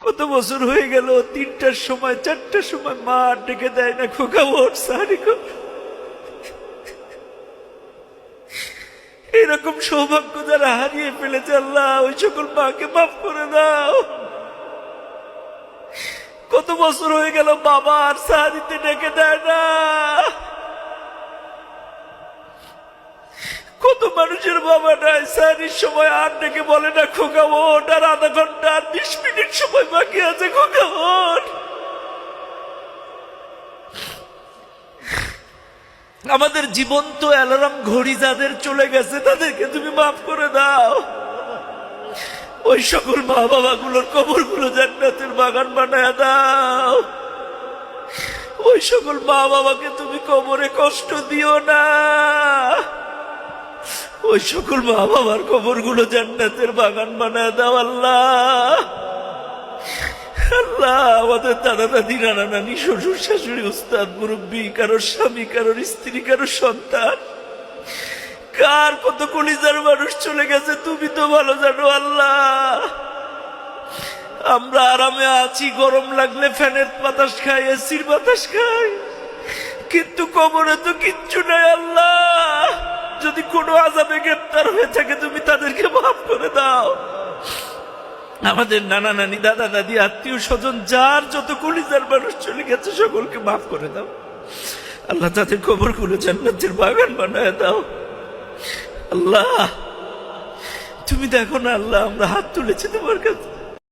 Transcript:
কত বছর হয়ে গেল, 3টার সময় 4টার সময় মা ডেকে দেয় না, খোকা ওঠ সাহারি কর। এরকম সৌভাগ্য যারা হারিয়ে ফেলেছে, আল্লাহ ওই সকল মাকে মাফ করে দাও। কত বছর হয়ে গেল বাবা আর সাহারিতে ডেকে দেয় না। কত মানুষের বাবা নাই, সাহারির সময় আর ডেকে বলে না খোকা ওঠ, আর আধা ঘন্টা আর 20 মিনিট সময় বাকি আছে, খোকা ওঠ। আমাদের জীবন্ত অ্যালার্ম ঘড়ি যাদের চলে গেছে তাদেরকে তুমি মাফ করে দাও। ওই সকল মা বাবা গুলোর কবর গুলো জান্নাতের বাগান বানায় দাও। ওই সকল মা বাবাকে তুমি কবরে কষ্ট দিও না। ওই সকল মা বাবার কবর গুলো জান্নাতের বাগান বানায় দাও আল্লাহ। আল্লাহ, আমাদের দাদা দাদি, নানা নানি, শ্বশুর শাশুড়ি, উস্তাদ মুরব্বী, কারোর স্বামী, কারোর স্ত্রী, কারোর সন্তান, কার কত কলিজার মানুষ চলে গেছে তুমি তো ভালো জানো আল্লাহ। আমরা আরামে আছি, গরম লাগলে ফ্যানের বাতাস খাই, এসির বাতাস খাই, কিন্তু কবরে তো কিচ্ছু নাই আল্লাহ। যদি কোনো আযাবে গ্রেফতার হয়ে থাকে তুমি তাদেরকে মাফ করে দাও। আমাদের নানা নানি, দাদা দাদি, আত্মীয় স্বজন, যার যত কলিজার মানুষ চলে গেছে সকলকে মাফ করে দাও আল্লাহ। তাদের কবরগুলো জান্নাতের বাগান বানায় দাও আল্লাহ। তুমি দেখো না আল্লাহ, আমরা হাত তুলেছি তোমার কাছে,